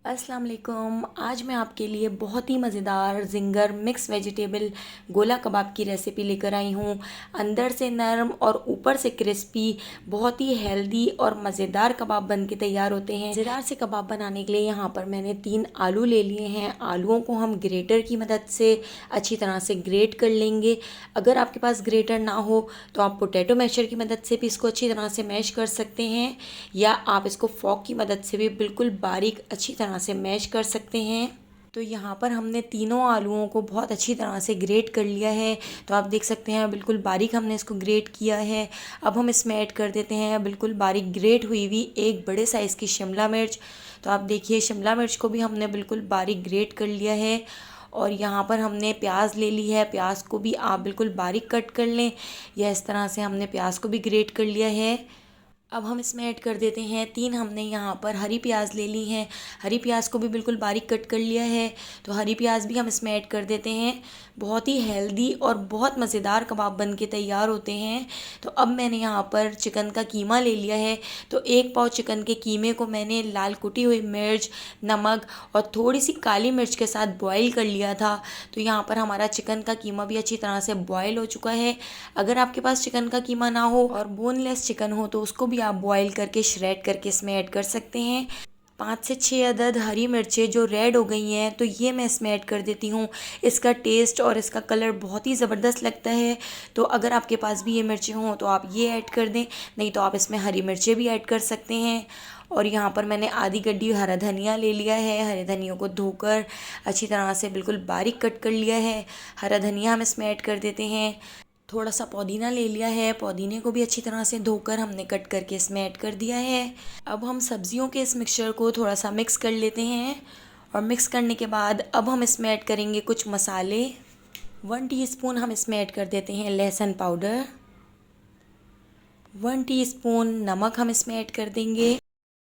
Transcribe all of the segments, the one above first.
अस्सलाम वालेकुम। आज मैं आपके लिए बहुत ही मज़ेदार जिंगर मिक्स वेजिटेबल गोला कबाब की रेसिपी लेकर आई हूँ। अंदर से नरम और ऊपर से क्रिस्पी, बहुत ही हेल्दी और मज़ेदार कबाब बन के तैयार होते हैं। मज़ेदार से कबाब बनाने के लिए यहाँ पर मैंने 3 आलू ले लिए हैं। आलूओं को हम ग्रेटर की मदद से अच्छी तरह से ग्रेट कर लेंगे। अगर आपके पास ग्रेटर ना हो तो आप पोटैटो मैशर की मदद से भी इसको अच्छी तरह से मैश कर सकते हैं, या आप इसको फॉक की मदद से भी बिल्कुल बारीक अच्छी तरह से मैश कर सकते हैं। तो यहाँ पर हमने तीनों आलूओं को बहुत अच्छी तरह से ग्रेट कर लिया है। तो आप देख सकते हैं बिल्कुल बारीक हमने इसको ग्रेट किया है। अब हम इसमें ऐड कर देते हैं बिल्कुल बारीक ग्रेट हुई हुई एक बड़े साइज़ की शिमला मिर्च। तो आप देखिए शिमला मिर्च को भी हमने बिल्कुल बारीक ग्रेट कर लिया है। और यहाँ पर हमने प्याज ले ली है। प्याज को भी आप बिल्कुल बारीक कट कर लें, या इस तरह से हमने प्याज को भी ग्रेट कर लिया है। अब हम इसमें ऐड कर देते हैं 3 हमने यहाँ पर हरी प्याज ले ली हैं। हरी प्याज को भी बिल्कुल बारीक कट कर लिया है। तो हरी प्याज भी हम इसमें ऐड कर देते हैं। बहुत ही हेल्दी और बहुत मज़ेदार कबाब बन के तैयार होते हैं। तो अब मैंने यहाँ पर चिकन का कीमा ले लिया है। तो 1 पाव चिकन के कीमे को मैंने लाल कुटी हुई मिर्च, नमक और थोड़ी सी काली मिर्च के साथ बॉईल कर लिया था। तो यहाँ पर हमारा चिकन का कीमा भी अच्छी तरह से बॉईल हो चुका है। अगर आपके पास चिकन का कीमा ना हो और बोनलेस चिकन हो तो उसको भी आप बॉईल करके श्रेड करके इसमें ऐड कर सकते हैं। 5 से 6 अदद हरी मिर्चें जो रेड हो गई हैं, तो ये मैं इसमें ऐड कर देती हूँ। इसका टेस्ट और इसका कलर बहुत ही ज़बरदस्त लगता है। तो अगर आपके पास भी ये मिर्चें हों तो आप ये ऐड कर दें, नहीं तो आप इसमें हरी मिर्चें भी ऐड कर सकते हैं। और यहाँ पर मैंने आधी गड्डी हरा धनिया ले लिया है। हरे धनिया को धोकर अच्छी तरह से बिल्कुल बारीक कट कर लिया है। हरा धनिया हम इसमें ऐड कर देते हैं। थोड़ा सा पुदीना ले लिया है। पुदीने को भी अच्छी तरह से धोकर हमने कट करके इसमें ऐड कर दिया है। अब हम सब्जियों के इस मिक्सचर को थोड़ा सा मिक्स कर लेते हैं। और मिक्स करने के बाद अब हम इसमें ऐड करेंगे कुछ मसाले। 1 टीस्पून हम इसमें ऐड कर देते हैं लहसुन पाउडर। 1 टीस्पून नमक हम इसमें ऐड कर देंगे।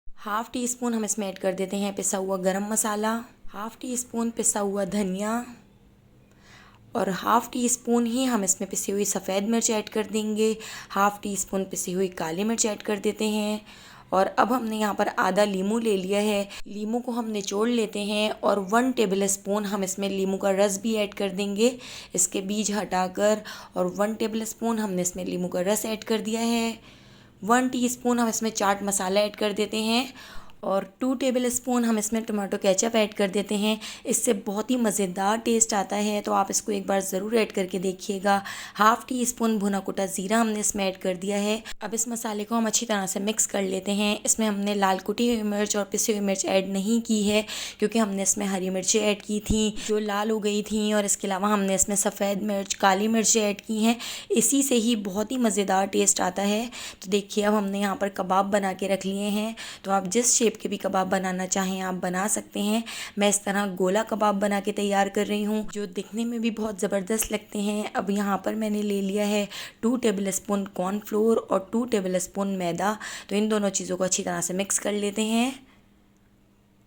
हाफ़ टी स्पून हम इसमें ऐड कर देते हैं पिसा हुआ गरम मसाला। हाफ़ टी स्पून पिसा हुआ धनिया। और हाफ़ टी स्पून ही हम इसमें पिसी हुई सफ़ेद मिर्च ऐड कर देंगे। हाफ़ टी स्पून पिसी हुई काली मिर्च ऐड कर देते हैं। और अब हमने यहाँ पर आधा लीमू ले लिया है। लीमू को हम निचोड़ लेते हैं और 1 टेबल स्पून हम इसमें लीमू का रस भी ऐड कर देंगे, इसके बीज हटाकर। और 1 टेबल स्पून हमने इसमें लीमू का रस ऐड कर दिया है। 1 टीस्पून हम इसमें चाट मसाला ऐड कर देते हैं। और 2 टेबल स्पून हम इसमें टमाटो केचप ऐड कर देते हैं। इससे बहुत ही मज़ेदार टेस्ट आता है, तो आप इसको एक बार ज़रूर ऐड करके देखिएगा। हाफ़ टी स्पून भुना कुटा ज़ीरा हमने इसमें ऐड कर दिया है। अब इस मसाले को हम अच्छी तरह से मिक्स कर लेते हैं। इसमें हमने लाल कुटी हुई मिर्च और पिसी हुई मिर्च ऐड नहीं की है, क्योंकि हमने इसमें हरी मिर्चें ऐड की थी जो लाल हो गई थी। और इसके अलावा हमने इसमें सफ़ेद मिर्च, काली मिर्चें ऐड की हैं। इसी से ही बहुत ही मज़ेदार टेस्ट आता है। तो देखिए अब हमने यहाँ पर कबाब बना के रख लिए हैं। तो आप जिस शेप के भी कबाब बनाना चाहें आप बना सकते हैं। मैं इस तरह गोला कबाब बना के तैयार कर रही हूँ, जो दिखने में भी बहुत ज़बरदस्त लगते हैं। अब यहाँ पर मैंने ले लिया है 2 टेबल स्पून कॉर्नफ्लोर और 2 टेबल स्पून मैदा। तो इन दोनों चीज़ों को अच्छी तरह से मिक्स कर लेते हैं।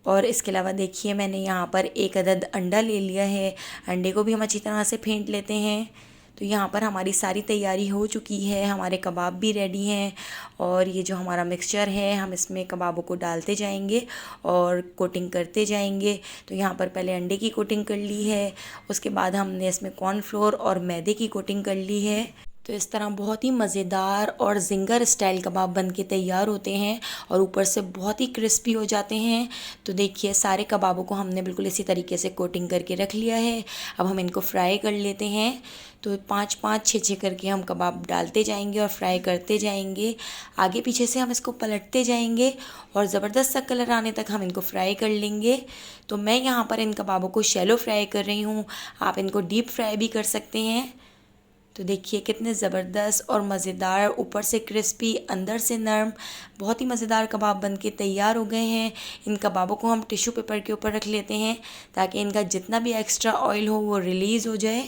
और इसके अलावा देखिए मैंने यहाँ पर 1 अदद अंडा ले लिया है। अंडे को भी हम अच्छी तरह से फेंट लेते हैं। तो यहाँ पर हमारी सारी तैयारी हो चुकी है, हमारे कबाब भी रेडी हैं। और ये जो हमारा मिक्सचर है हम इसमें कबाबों को डालते जाएंगे और कोटिंग करते जाएंगे। तो यहाँ पर पहले अंडे की कोटिंग कर ली है, उसके बाद हमने इसमें कॉर्नफ्लोर और मैदे की कोटिंग कर ली है। तो इस तरह बहुत ही मज़ेदार और जिंगर स्टाइल कबाब बन के तैयार होते हैं और ऊपर से बहुत ही क्रिस्पी हो जाते हैं। तो देखिए सारे कबाबों को हमने बिल्कुल इसी तरीके से कोटिंग करके रख लिया है। अब हम इनको फ्राई कर लेते हैं। तो 5-5, 6-6 करके हम कबाब डालते जाएंगे और फ्राई करते जाएंगे। आगे पीछे से हम इसको पलटते जाएंगे और ज़बरदस्त सा कलर आने तक हम इनको फ्राई कर लेंगे। तो मैं यहाँ पर इन कबाबों को शैलो फ्राई कर रही हूँ, आप इनको डीप फ्राई भी कर सकते हैं। तो देखिए कितने ज़बरदस्त और मज़ेदार, ऊपर से क्रिस्पी अंदर से नरम, बहुत ही मज़ेदार कबाब बन के तैयार हो गए हैं। इन कबाबों को हम टिश्यू पेपर के ऊपर रख लेते हैं ताकि इनका जितना भी एक्स्ट्रा ऑयल हो वो रिलीज़ हो जाए।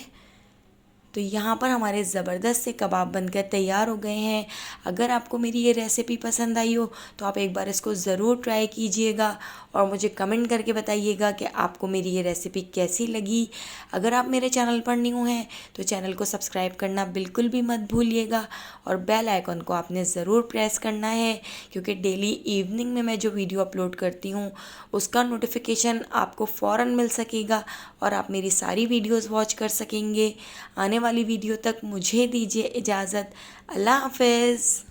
तो यहाँ पर हमारे ज़बरदस्त से कबाब बनकर तैयार हो गए हैं। अगर आपको मेरी ये रेसिपी पसंद आई हो तो आप एक बार इसको ज़रूर ट्राई कीजिएगा और मुझे कमेंट करके बताइएगा कि आपको मेरी ये रेसिपी कैसी लगी। अगर आप मेरे चैनल पर न्यू हैं तो चैनल को सब्सक्राइब करना बिल्कुल भी मत भूलिएगा और बेल आइकन को आपने ज़रूर प्रेस करना है, क्योंकि डेली इवनिंग में मैं जो वीडियो अपलोड करती हूँ उसका नोटिफिकेशन आपको फ़ौरन मिल सकेगा और आप मेरी सारी वीडियोस वॉच कर सकेंगे। आने वाली वीडियो तक मुझे दीजिए इजाज़त। अल्लाह हाफ़िज़।